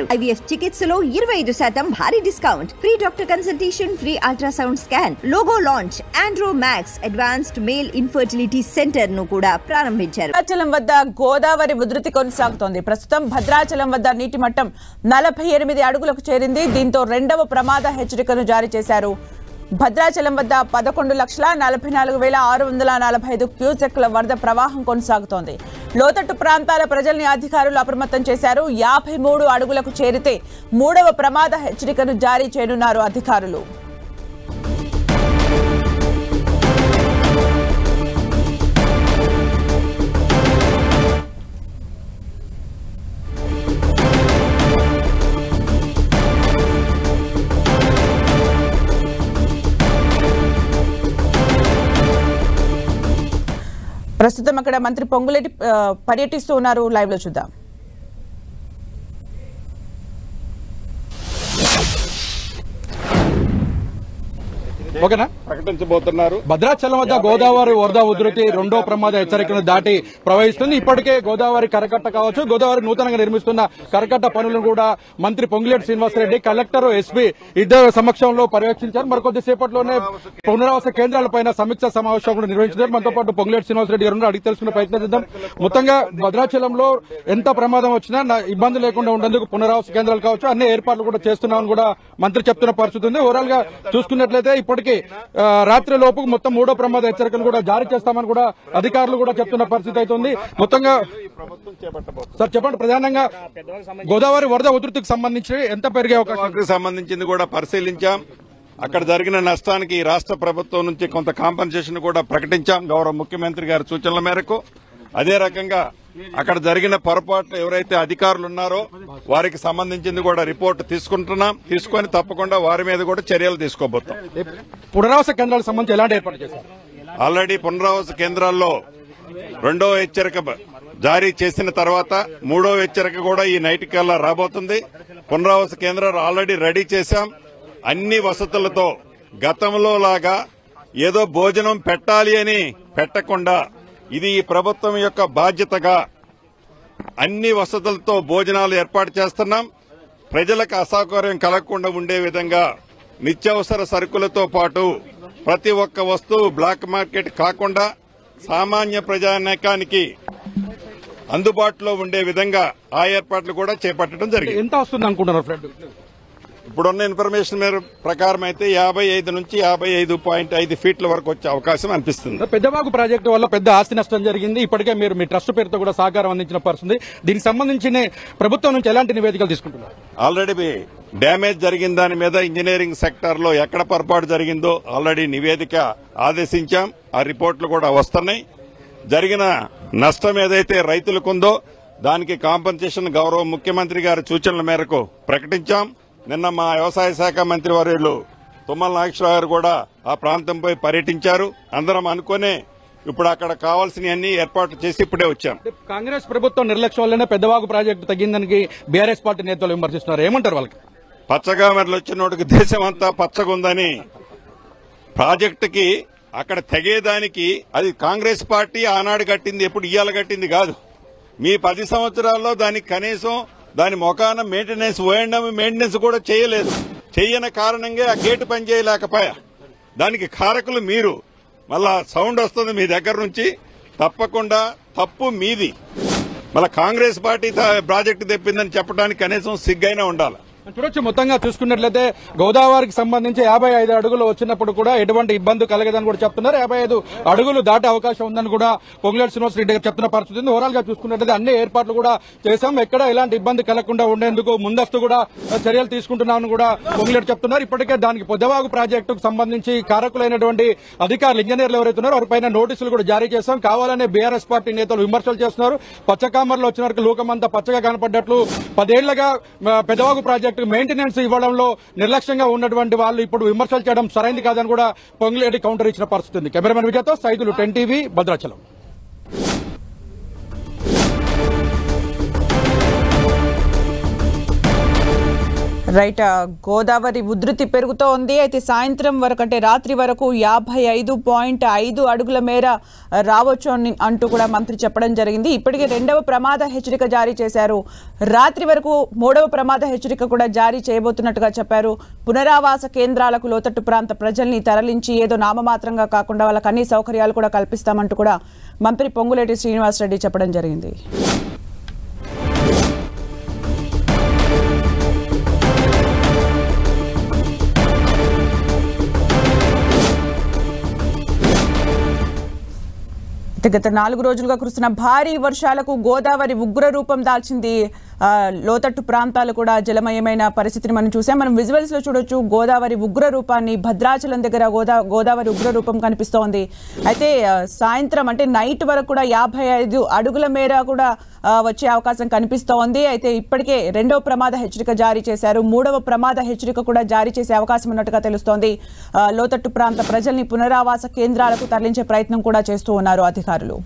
IVF చికిత్సలో 25% భారీ discount, free doctor consultation, free ultrasound scan, logo launch, Andro max advanced male infertility centre ను కూడా ప్రారంభించారు. భద్రాచలం వద్ద గోదావరి ఉధృతి కొనసాగుతోంది. ప్రస్తుతం భద్రాచలం వద్ద నీటి మట్టం 48 అడుగులకు చేరింది. దీంతో రెండవ ప్రమాద హెచ్చరికను జారీ చేశారు. భద్రాచలం వద్ద 11,44,645 క్యూసెక్ల వరద ప్రవాహం కొనసాగుతోంది. లోతట్టు ప్రాంతాల ప్రజల్ని అధికారులు అప్రమత్తం చేశారు. 53 అడుగులకు చేరితే మూడవ ప్రమాద హెచ్చరికను జారీ చేయనున్నారు అధికారులు. ప్రస్తుతం అక్కడ మంత్రి పొంగులేటి పర్యటిస్తూ ఉన్నారు. లైవ్ లో చూద్దాం. ప్రకటించబోతున్నారు. భద్రాచలం వద్ద గోదావరి వరద ఉధృతి రెండో ప్రమాద హెచ్చరికను దాటి ప్రవహిస్తుంది. ఇప్పటికే గోదావరి కరకట్ట కావచ్చు, గోదావరి నూతనంగా నిర్మిస్తున్న కరకట్ట పనులను కూడా మంత్రి పొంగులేటి శ్రీనివాసరెడ్డి, కలెక్టర్, ఎస్పీ ఇద్దరు సమక్షంలో పర్యవేక్షించారు. మరికొద్దిసేపట్లోనే పునరావాస కేంద్రాలపై సమీక్ష సమావేశం కూడా నిర్వహించారు. మనతో పాటు పొంగులేటి శ్రీనివాసరెడ్డి గారు అడిగి తెలుసుకునే ప్రయత్నం చేద్దాం. మొత్తంగా భద్రాచలంలో ఎంత ప్రమాదం వచ్చినా ఇబ్బంది లేకుండా ఉండేందుకు పునరావాస కేంద్రాలు కావచ్చు అన్ని ఏర్పాట్లు కూడా చేస్తున్నామని కూడా మంత్రి చెప్తున్న పరిస్థితి ఉంది. ఓవరాల్ గా చూసుకున్నట్లయితే ఇప్పటికీ రాత్రి లోపు మొత్తం మూడో ప్రమాద హెచ్చరికను కూడా జారీ చేస్తామని కూడా అధికారులు కూడా చెప్తున్న పరిస్థితి అవుతుంది. మొత్తంగా సార్ చెప్పండి, ప్రధానంగా గోదావరి వరద ఉధృతికి సంబంధించి ఎంత పెరిగే అవకాశం సంబంధించింది కూడా పరిశీలించాం. అక్కడ జరిగిన నష్టానికి రాష్ట్ర ప్రభుత్వం నుంచి కొంత కాంపెన్సేషన్ కూడా ప్రకటించాం గౌరవ ముఖ్యమంత్రి గారి సూచనల మేరకు. అదే రకంగా అక్కడ జరిగిన పొరపాట్లు ఎవరైతే అధికారులు ఉన్నారో వారికి సంబంధించింది కూడా రిపోర్ట్ తీసుకొని తప్పకుండా వారి మీద కూడా చర్యలు తీసుకోబోతాం. పునరావాస కేంద్రాలకు సంబంధించి ఎలాంటి ఏర్పాటు చేశారు? ఆల్రెడీ పునరావాస కేంద్రాల్లో రెండో హెచ్చరిక జారీ చేసిన తర్వాత మూడో హెచ్చరిక కూడా ఈ నైట్ కల్లా రాబోతుంది. పునరావాస కేంద్రాలు ఆల్రెడీ రెడీ చేశాం. అన్ని వసతులతో గతంలో లాగా ఏదో భోజనం పెట్టాలి అని పెట్టకుండా ఇది ఈ ప్రభుత్వం యొక్క బాధ్యతగా అన్ని వసతులతో భోజనాలు ఏర్పాటు చేస్తున్నాం. ప్రజలకు అసౌకర్యం కలగకుండా ఉండే విధంగా నిత్యావసర సరుకులతో పాటు ప్రతి ఒక్క వస్తువు బ్లాక్ మార్కెట్ కాకుండా సామాన్య ప్రజానీకానికి అందుబాటులో ఉండే విధంగా ఆ ఏర్పాట్లు కూడా చేపట్టడం జరిగింది. ఎంత వస్తుంది అనుకుంటున్నారు ఫ్రెండ్? ఇప్పుడున్న ఇన్ఫర్మేషన్ ప్రకారం అయితే 55 నుంచి 55.5 ఫీట్ల వరకు వచ్చే అవకాశం అనిపిస్తుంది. పెద్దవాగు ప్రాజెక్టు వల్ల పెద్ద ఆస్తి నష్టం జరిగింది. ఇప్పటికే మీరు మీ ట్రస్ట్ పేరుతో కూడా సహకారం అందించిన పరిస్థితి. దీనికి సంబంధించి ప్రభుత్వం నుంచి ఎలాంటి నివేదికలు తీసుకుంటున్నారు? ఆల్రెడీ డ్యామేజ్ జరిగిన దాని మీద ఇంజనీరింగ్ సెక్టర్ లో ఎక్కడ పొరపాటు జరిగిందో ఆల్రెడీ నివేదిక ఆదేశించాం. ఆ రిపోర్టులు కూడా వస్తున్నాయి. జరిగిన నష్టం ఏదైతే రైతులకుందో దానికి కాంపెన్సేషన్ గౌరవ ముఖ్యమంత్రి గారి సూచనల మేరకు ప్రకటించాం. నిన్న మా వ్యవసాయ శాఖ మంత్రి వర్యులు తుమ్మల నాగేశ్వరరావు గారు కూడా ఆ ప్రాంతంపై పర్యటించారు. అందరం అనుకునే ఇప్పుడు అక్కడ కావాల్సినవన్నీ ఏర్పాట్లు చేసి ఇప్పుడే వచ్చాం. కాంగ్రెస్ ప్రభుత్వం నిర్లక్ష్యం వల్లనే పెద్దవాగు ప్రాజెక్టు తగ్గిందని బీఆర్ఎస్ పార్టీ నేతలు విమర్శిస్తున్నారు. ఏమంటారు వాళ్ళకి? పచ్చగా వచ్చినోడికి దేశం అంతా పచ్చగుందని ప్రాజెక్టుకి అక్కడ తెగేదానికి అది కాంగ్రెస్ పార్టీ ఆనాడు కట్టింది, ఎప్పుడు ఇయ్యాల కట్టింది కాదు. మీ 10 సంవత్సరాల్లో దానికి కనీసం దాని మొఖాన మెయింటెనెన్స్ కూడా చేయలేదు. చెయ్యని కారణంగా ఆ గేటు పని చేయలేకపోయా. దానికి కారకులు మీరు. మళ్ళా సౌండ్ వస్తుంది మీ దగ్గర నుంచి. తప్పకుండా తప్పు మీది. మళ్ళా కాంగ్రెస్ పార్టీ ప్రాజెక్టు తెప్పిందని చెప్పడానికి కనీసం సిగ్గైనా ఉండాలి. చూడొచ్చు, మొత్తంగా చూసుకున్నట్లయితే గోదావరికి సంబంధించి 55 అడుగులు వచ్చినప్పుడు కూడా ఎటువంటి ఇబ్బంది కలగదని కూడా చెప్తున్నారు. 55 అడుగులు దాటే అవకాశం ఉందని కూడా పొంగులేటి శ్రీనివాసరెడ్డి గారు చెప్తున్న పరిస్థితి ఉంది. ఓవరాల్ గా చూసుకున్నట్లయితే అన్ని ఏర్పాట్లు కూడా చేశాం. ఎక్కడ ఎలాంటి ఇబ్బంది కలగకుండా ఉండేందుకు ముందస్తు కూడా చర్యలు తీసుకుంటున్నామని కూడా పొంగులేటి చెప్తున్నారు. ఇప్పటికే దానికి పెద్దవాగు ప్రాజెక్టుకు సంబంధించి కారకులైనటువంటి అధికారులు, ఇంజనీర్లు ఎవరైతే ఉన్నారో వారిపైన నోటీసులు కూడా జారీ చేశాం. కావాలనే బీఆర్ఎస్ పార్టీ నేతలు విమర్శలు చేస్తున్నారు. పచ్చకామర్లో వచ్చిన వరకు లోకమంతా పచ్చగా కనపడ్డట్లు 10 ఏళ్లుగా పెద్దవాగు ప్రాజెక్టు మెయింటెనెన్స్ ఇవ్వడంలో నిర్లక్ష్యంగా ఉన్నటువంటి వాళ్ళు ఇప్పుడు విమర్శలు చేయడం సరైంది కాదని కూడా పొంగులేటి కౌంటర్ ఇచ్చిన పరిస్థితి ఉంది. కెమెరామెన్ విజయ్తో సైదులు, 10 టీవీ, భద్రాచలం. రైట్. గోదావరి ఉధృతి పెరుగుతూ ఉంది. అయితే సాయంత్రం వరకు అంటే రాత్రి వరకు 55.5 అడుగుల మేర రావచ్చు అంటూ కూడా మంత్రి చెప్పడం జరిగింది. ఇప్పటికే 2వ ప్రమాద హెచ్చరిక జారీ చేశారు. రాత్రి వరకు 3వ ప్రమాద హెచ్చరిక కూడా జారీ చేయబోతున్నట్టుగా చెప్పారు. పునరావాస కేంద్రాలకు లోతట్టు ప్రాంత ప్రజల్ని తరలించి ఏదో నామమాత్రంగా కాకుండా వాళ్ళకి అన్ని సౌకర్యాలు కూడా కల్పిస్తామంటూ కూడా మంత్రి పొంగులేటి శ్రీనివాసరెడ్డి చెప్పడం జరిగింది. గత 4 రోజులుగా కురుస్తున్న భారీ వర్షాలకు గోదావరి ఉగ్ర రూపం దాల్చింది. లోతట్టు ప్రాంతాలు కూడా జలమయమైన పరిస్థితిని మనం చూసాం. మనం విజువల్స్ లో చూడొచ్చు గోదావరి ఉగ్ర రూపాన్ని. భద్రాచలం దగ్గర గోదావరి ఉగ్ర రూపం కనిపిస్తోంది. అయితే సాయంత్రం అంటే నైట్ వరకు కూడా 55 అడుగుల మేర కూడా వచ్చే అవకాశం కనిపిస్తోంది. అయితే ఇప్పటికే 2వ ప్రమాద హెచ్చరిక జారీ చేశారు. 3వ ప్రమాద హెచ్చరిక కూడా జారీ చేసే అవకాశం ఉన్నట్టుగా తెలుస్తోంది. లోతట్టు ప్రాంత ప్రజల్ని పునరావాస కేంద్రాలకు తరలించే ప్రయత్నం కూడా చేస్తూ ఉన్నారు అధికారులు.